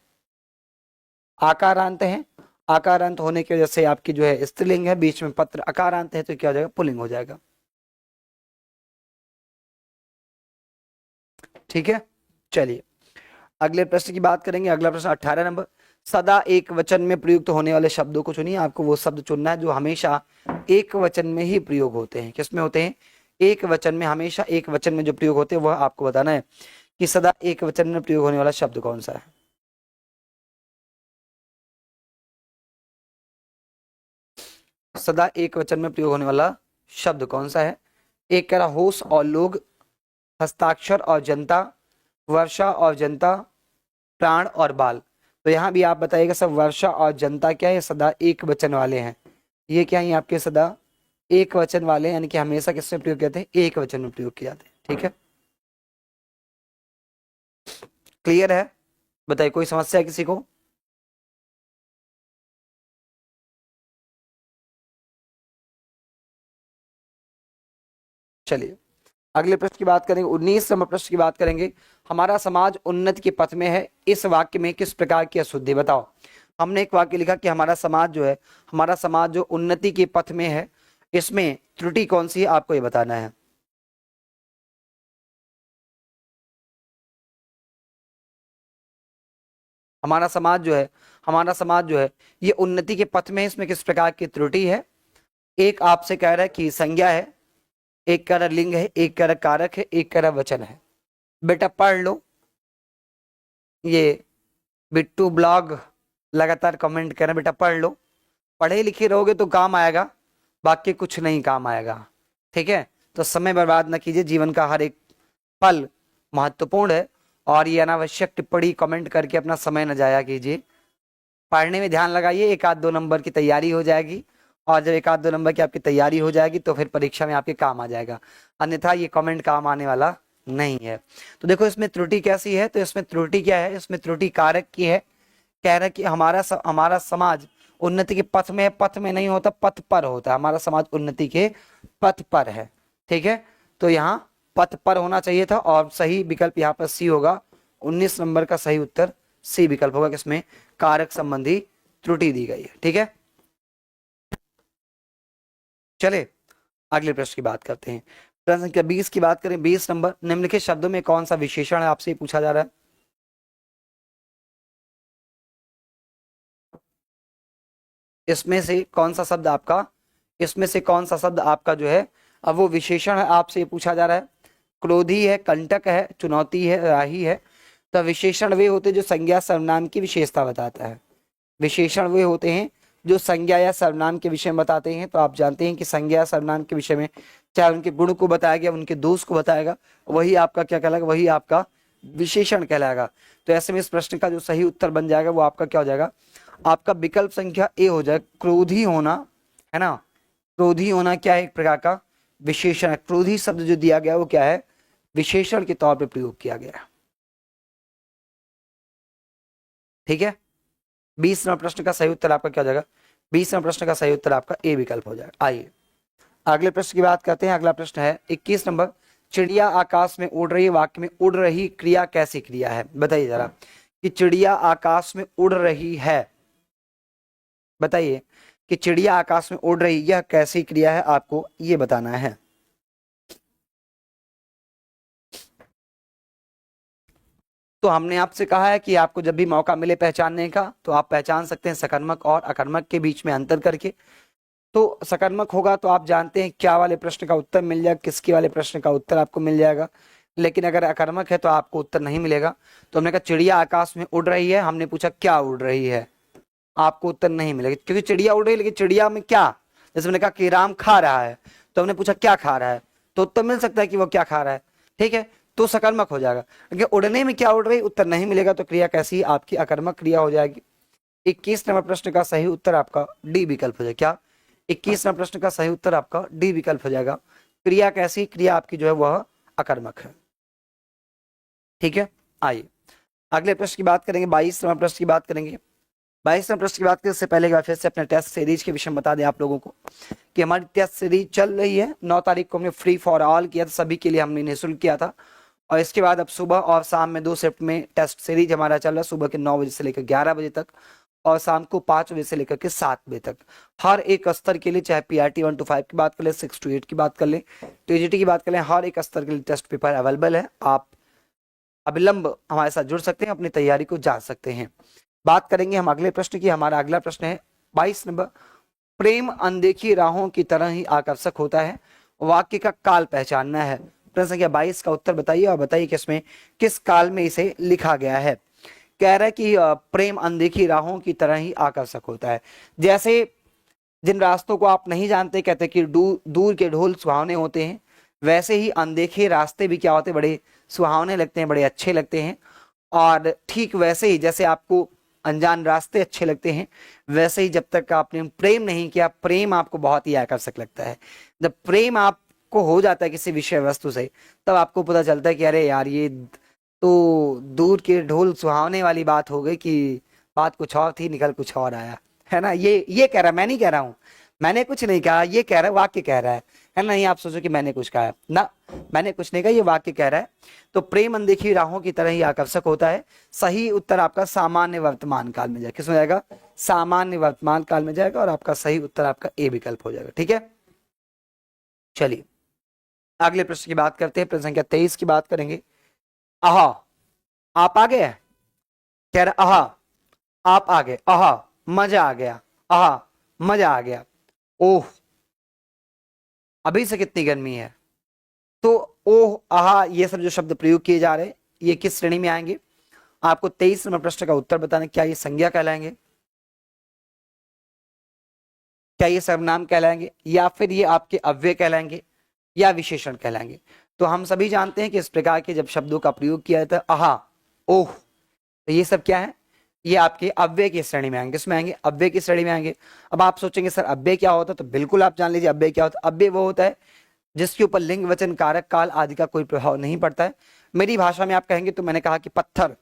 आकारांत हैं। आकारांत होने की वजह से आपकी जो है स्त्रीलिंग है, बीच में पत्र अकारांत है, तो क्या हो जाएगा? पुल्लिंग हो जाएगा। ठीक है, चलिए अगले प्रश्न की बात करेंगे। अगला प्रश्न 18 नंबर। सदा एक वचन में प्रयुक्त होने वाले शब्दों को चुनिए। आपको वो शब्द चुनना है जो हमेशा एक वचन में ही प्रयोग होते हैं। किसमें होते हैं? एक वचन में, हमेशा एक वचन में जो प्रयोग होते हैं वह आपको बताना है कि सदा एक वचन में प्रयोग होने वाला शब्द कौन सा है। सदा एक वचन में प्रयोग होने वाला शब्द कौन सा है? एक कह रहा होश और लोग, हस्ताक्षर और जनता, वर्षा और जनता, प्राण और बाल। तो यहाँ भी आप बताइएगा सब वर्षा और जनता क्या है? सदा एक वचन वाले हैं। ये क्या है? आपके सदा एक वचन वाले, यानी कि हमेशा किसमें प्रयोग किए जाते हैं? एक वचन में प्रयोग किए जाते हैं। ठीक है, क्लियर है? बताइए, कोई समस्या है किसी को? चलिए अगले प्रश्न की बात करेंगे। 19 नंबर प्रश्न की बात करेंगे। हमारा समाज उन्नति के पथ में है, इस वाक्य में किस प्रकार की अशुद्धि? बताओ। हमने एक वाक्य लिखा कि हमारा समाज जो है, हमारा समाज जो उन्नति के पथ में है, इसमें त्रुटि कौन सी है? आपको ये बताना है। हमारा समाज जो है, हमारा समाज जो है ये उन्नति के पथ में है, इसमें किस प्रकार की त्रुटि है? एक आपसे कह रहा है कि संज्ञा है, एक कह रहा लिंग है, एक कह रहा कारक है, एक कह रहा वचन है। बेटा पढ़ लो। ये बिट्टू ब्लॉग लगातार कमेंट कर रहे हैं, बेटा पढ़ लो। पढ़े लिखे रहोगे तो काम आएगा, बाकी कुछ नहीं काम आएगा। ठीक है, तो समय बर्बाद ना कीजिए, जीवन का हर एक पल महत्वपूर्ण है। और ये अनावश्यक टिप्पणी कमेंट करके अपना समय न जाया कीजिए। पढ़ने में ध्यान लगाइए, एक आध दो नंबर की तैयारी हो जाएगी। और जब एक आध दो नंबर की आपकी तैयारी हो जाएगी तो फिर परीक्षा में आपके काम आ जाएगा, अन्यथा ये कमेंट काम आने वाला नहीं है। तो देखो इसमें त्रुटि कैसी है? तो इसमें त्रुटि क्या है? इसमें त्रुटि कारक की है। कह रहा है कि हमारा समाज उन्नति के पथ में है। पथ में नहीं होता, पथ पर होता है। हमारा समाज उन्नति के पथ पर है। ठीक है, तो यहाँ पथ पर होना चाहिए था और सही विकल्प यहाँ पर सी होगा। 19 नंबर का सही उत्तर सी विकल्प होगा, किसमें कारक संबंधी त्रुटि दी गई है। ठीक है, चले अगले प्रश्न की बात करते हैं। प्रश्न संख्या 20 की बात करें। 20 नंबर। निम्नलिखित शब्दों में कौन सा विशेषण है? आपसे पूछा जा रहा है। इसमें से कौन सा शब्द आपका, इसमें से कौन सा शब्द आपका जो है अब वो विशेषण है? आपसे पूछा जा रहा है। क्रोधी है, कंटक है, चुनौती है, राही है। तो विशेषण वे होते हैं जो संज्ञा सर्वनाम की विशेषता बताता है। विशेषण वे होते हैं जो संज्ञा या सर्वनाम के विषय में बताते हैं। तो आप जानते हैं कि संज्ञा या सर्वनाम के विषय में चाहे उनके गुण को बताया गया, उनके दोष को बताएगा, वही आपका क्या कहलाएगा? वही आपका विशेषण कहलाएगा। तो ऐसे में इस प्रश्न का जो सही उत्तर बन जाएगा वो आपका क्या हो जाएगा? आपका विकल्प संख्या ए हो जाए, क्रोधी होना। है ना, क्रोधी होना क्या है? एक प्रकार का विशेषण है। क्रोधी शब्द जो दिया गया वो क्या है? विशेषण के तौर पे प्रयोग किया गया। ठीक है, 20 नंबर प्रश्न का सही उत्तर आपका क्या हो जाएगा? 20 नंबर प्रश्न का सही उत्तर आपका ए विकल्प हो जाएगा। आइए अगले प्रश्न की बात करते हैं। अगला प्रश्न है 21 नंबर। चिड़िया आकाश में उड़ रही, वाक्य में उड़ रही क्रिया कैसी क्रिया है? बताइए जरा कि चिड़िया आकाश में उड़ रही है। बताइए कि चिड़िया आकाश में उड़ रही, यह कैसी क्रिया है? आपको ये बताना है। तो हमने आपसे कहा है कि आपको जब भी मौका मिले पहचानने का तो आप पहचान सकते हैं सकर्मक और अकर्मक के बीच में अंतर करके। तो सकर्मक होगा तो आप जानते हैं क्या वाले प्रश्न का उत्तर मिल जाएगा, किसके वाले प्रश्न का उत्तर आपको मिल जाएगा। लेकिन अगर अकर्मक है तो आपको उत्तर नहीं मिलेगा। तो हमने कहा चिड़िया आकाश में उड़ रही है, हमने पूछा क्या उड़ रही है, आपको उत्तर नहीं मिलेगा, क्योंकि चिड़िया उड़ रही है लेकिन चिड़िया में क्या, जैसे मैंने कहा कि राम खा रहा है, तो हमने पूछा क्या खा रहा है, तो उत्तर मिल सकता है कि वो क्या खा रहा है, ठीक है, तो सकर्मक हो जाएगा। लेकिन उड़ने में क्या उड़ रही, उत्तर नहीं मिलेगा, तो क्रिया कैसी, आपकी अकर्मक क्रिया हो जाएगी। 21 नंबर प्रश्न का सही उत्तर आपका डी विकल्प हो जाएगा। क्या, 21 नंबर प्रश्न का सही उत्तर आपका डी विकल्प हो जाएगा। क्रिया कैसी, क्रिया आपकी जो है वह अकर्मक है, ठीक है। आइए अगले प्रश्न की बात करेंगे, 22 नंबर प्रश्न की बात करेंगे। 22 नंबर प्रश्न की बात करने से पहले एक बार फिर से अपने टेस्ट सीरीज के विषय में बता दें आप लोगों को कि हमारी टेस्ट सीरीज चल रही है। 9 तारीख को हमने फ्री फॉर ऑल किया था, सभी के लिए हमने निःशुल्क किया था, और इसके बाद अब सुबह और शाम में 2 शिफ्ट में टेस्ट सीरीज हमारा चल रहा है, सुबह के 9 बजे से लेकर 11 बजे तक और शाम को 5 बजे से लेकर के 7 बजे तक। हर एक स्तर के लिए, चाहे PRT 1 to 5 की बात कर ले, 6 to 8 की बात कर ले, TGT की बात कर ले, हर एक स्तर के लिए टेस्ट पेपर अवेलेबल है। आप अविलंब हमारे साथ जुड़ सकते हैं, अपनी तैयारी को जान सकते हैं। बात करेंगे हम अगले प्रश्न की। हमारा अगला प्रश्न है 22 नंबर, प्रेम अनदेखी राहों की तरह ही आकर्षक होता है, वाक्य का काल पहचानना है। प्रश्न संख्या 22 का उत्तर बताइए और बताइए किसमें, किस काल में इसे लिखा गया है। कह रहा है कि प्रेम अनदेखी राहों की तरह ही आकर्षक होता है। जैसे जिन रास्तों को आप नहीं जानते, कहते कि दूर के ढोल सुहावने होते हैं, वैसे ही अनदेखे रास्ते भी क्या होते हैं, बड़े सुहावने लगते हैं, बड़े अच्छे लगते हैं। और ठीक वैसे ही जैसे आपको अनजान रास्ते अच्छे लगते हैं, वैसे ही जब तक आपने प्रेम नहीं किया, प्रेम आपको बहुत ही आकर्षक लगता है। जब प्रेम आपको हो जाता है किसी विषय वस्तु से, तब आपको पता चलता है कि अरे यार ये तो दूर के ढोल सुहावने वाली बात हो गई, कि बात कुछ और थी निकल कुछ और आया, है ना। ये कह रहा है, मैं नहीं कह रहा हूं, मैंने कुछ नहीं कहा, ये कह रहा है, वाक्य कह रहा है ना। नहीं आप सोचो कि मैंने कुछ कहा ना, मैंने कुछ नहीं कहा, ये वाक्य कह रहा है। तो प्रेम अनदेखी राहों की तरह ही आकर्षक होता है। सही उत्तर आपका सामान्य वर्तमान काल में जाएगा। किसमें जाएगा, सामान्य वर्तमान काल में जाएगा, और आपका सही उत्तर आपका ए विकल्प हो जाएगा, ठीक है। चलिए अगले प्रश्न की बात करते हैं, प्रश्न संख्या 23 की बात करेंगे। आहा, आप आ गए, कह रहा आहा आप आ गए, आहा मजा आ गया, आहा मजा आ गया, ओह अभी से कितनी गर्मी है। तो ओह आहा ये सब जो शब्द प्रयोग किए जा रहे हैं, ये किस श्रेणी में आएंगे, आपको 23 नंबर प्रश्न का उत्तर बताना। क्या ये संज्ञा कहलाएंगे, क्या ये सर्वनाम कहलाएंगे, या फिर ये आपके अव्यय कहलाएंगे, या विशेषण कहलाएंगे। तो हम सभी जानते हैं कि इस प्रकार के जब शब्दों का प्रयोग किया जाता है, आहा ओह, तो ये सब क्या है, ये आपके अव्यय की श्रेणी में आएंगे। किसमें आएंगे, अव्यय की श्रेणी में आएंगे। अब आप सोचेंगे सर अव्यय क्या होता है, तो बिल्कुल आप जान लीजिए अव्यय क्या होता है। अव्यय वो होता है जिसके ऊपर लिंग वचन कारक काल आदि का कोई प्रभाव नहीं पड़ता है। मेरी भाषा में आप कहेंगे तो मैंने कहा कि पत्थर,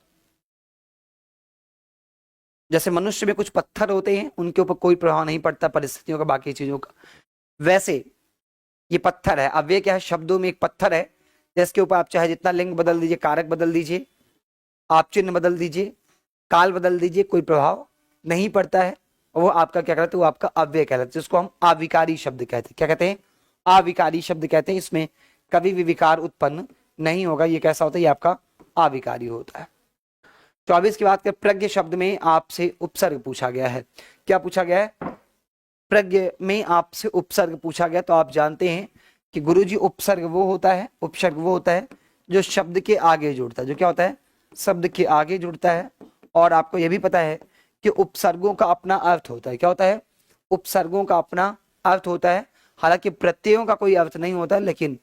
जैसे मनुष्य में कुछ पत्थर होते हैं, उनके ऊपर कोई प्रभाव नहीं पड़ता परिस्थितियों का, बाकी चीजों का, वैसे ये पत्थर है। अव्यय क्या है, शब्दों में एक पत्थर है जिसके ऊपर आप चाहे जितना लिंग बदल दीजिए, कारक बदल दीजिए, आप चिन्ह बदल दीजिए, काल बदल दीजिए, कोई प्रभाव नहीं पड़ता है। वो आपका क्या कहते हैं, वो आपका अव्यय कहलाता है, जिसको हम अविकारी शब्द कहते हैं। क्या कहते हैं, अविकारी शब्द कहते हैं। इसमें कभी भी विकार उत्पन्न नहीं होगा। ये कैसा होता है, ये आपका अविकारी होता है। 24 की बात करें, प्रज्ञ शब्द में आपसे उपसर्ग पूछा गया है। क्या पूछा गया है, प्रज्ञ में आपसे उपसर्ग पूछा गया। तो आप जानते हैं कि गुरुजी उपसर्ग वो होता है, उपसर्ग वो होता है जो शब्द के आगे जुड़ता है। जो क्या होता है, शब्द के आगे जुड़ता है। और आपको यह भी पता है कि उपसर्गों का अपना अर्थ होता है। क्या होता है, उपसर्गों का अपना अर्थ होता है। हालांकि प्रत्ययों का कोई अर्थ नहीं होता, लेकिन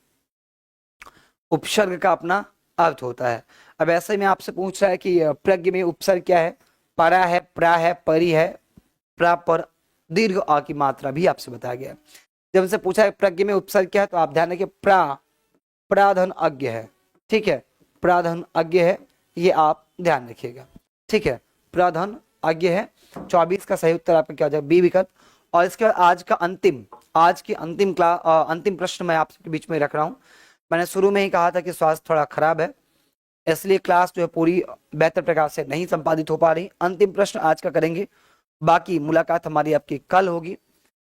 उपसर्ग का अपना अर्थ होता है। अब ऐसे में आपसे पूछ रहा है कि प्रज्ञ में उपसर्ग क्या है, परा है, प्रा है, परी है, प्रा पर दीर्घ आ की मात्रा भी आपसे बताया गया। जब से पूछा है प्रज्ञ में उपसर्ग क्या है, तो आप ध्यान रखिए प्राधन अज्ञ है, ठीक है, प्राधन अज्ञ है, ये आप ध्यान रखिएगा, ठीक है, प्राधन अज्ञ है। 24 का सही उत्तर आपका क्या हो जाएगा, बी विकल्प। और इसके बाद आज की अंतिम प्रश्न मैं आपके बीच में रख रहा हूं। मैंने शुरू में ही कहा था कि स्वास्थ्य थोड़ा खराब है, इसलिए क्लास जो है पूरी बेहतर प्रकार से नहीं संपादित हो पा रही। अंतिम प्रश्न आज का करेंगे, बाकी मुलाकात हमारी आपकी कल होगी।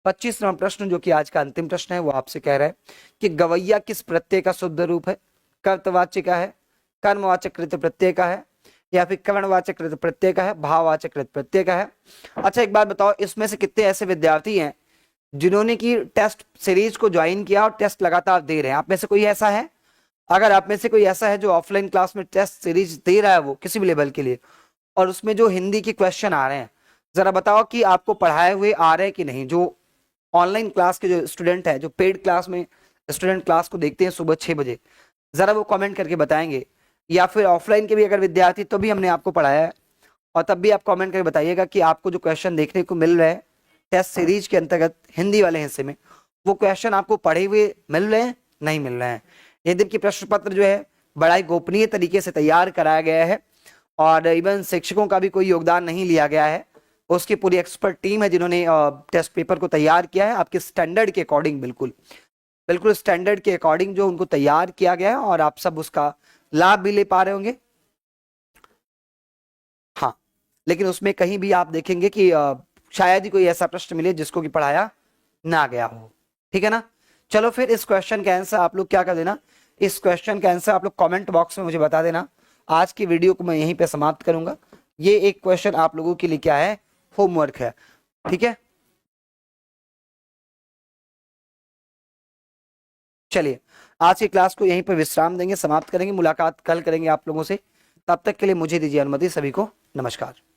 25 नंबर प्रश्न जो कि आज का अंतिम प्रश्न है, वो आपसे कह रहा है कि गवैया किस प्रत्यय का शुद्ध रूप है, कर्तवाच्य का है, कर्मवाचक कृत प्रत्यय का है, या फिर कर्णवाचक कृत प्रत्यय का है, भाववाचक कृत प्रत्यय का है। अच्छा एक बात बताओ, इसमें से कितने ऐसे विद्यार्थी हैं जिन्होंने की टेस्ट सीरीज को ज्वाइन किया और टेस्ट लगातार दे रहे हैं? आप में से कोई ऐसा है? अगर आप में से कोई ऐसा है जो ऑफलाइन क्लास में टेस्ट सीरीज दे रहा है वो किसी भी लेवल के लिए, और उसमें जो हिंदी के क्वेश्चन आ रहे हैं, जरा बताओ कि आपको पढ़ाए हुए आ रहे हैं कि नहीं। जो ऑनलाइन क्लास के जो स्टूडेंट है, जो पेड क्लास में स्टूडेंट क्लास को देखते हैं सुबह 6 बजे, जरा वो कमेंट करके बताएंगे। या फिर ऑफलाइन के भी अगर विद्यार्थी तो भी हमने आपको पढ़ाया है, और तब भी आप कमेंट करके बताइएगा कि आपको जो क्वेश्चन देखने को मिल रहे हैं टेस्ट सीरीज के अंतर्गत हिंदी वाले हिस्से में, वो क्वेश्चन आपको पढ़े हुए मिल रहे हैं, नहीं मिल रहे हैं। ये दिन की प्रश्न पत्र जो है बड़ा ही गोपनीय तरीके से तैयार कराया गया है, और इवन शिक्षकों का भी कोई योगदान नहीं लिया गया है। उसकी पूरी एक्सपर्ट टीम है जिन्होंने टेस्ट पेपर को तैयार किया है आपके स्टैंडर्ड के अकॉर्डिंग, बिल्कुल बिल्कुल स्टैंडर्ड के अकॉर्डिंग जो उनको तैयार किया गया है, और आप सब उसका लाभ भी ले पा रहे होंगे। हाँ, लेकिन उसमें कहीं भी आप देखेंगे कि शायद ही कोई ऐसा प्रश्न मिले जिसको कि पढ़ाया ना गया हो। ठीक है ना। चलो फिर इस क्वेश्चन का आंसर आप लोग क्या कर देना, इस क्वेश्चन का आंसर आप लोग कमेंट बॉक्स में मुझे बता देना। आज की वीडियो को मैं यहीं पे समाप्त करूंगा। ये एक क्वेश्चन आप लोगों के लिए क्या है, होमवर्क है। ठीक है, चलिए आज की क्लास को यहीं पर विश्राम देंगे, समाप्त करेंगे। मुलाकात कल करेंगे आप लोगों से। तब तक के लिए मुझे दीजिए अनुमति। सभी को नमस्कार।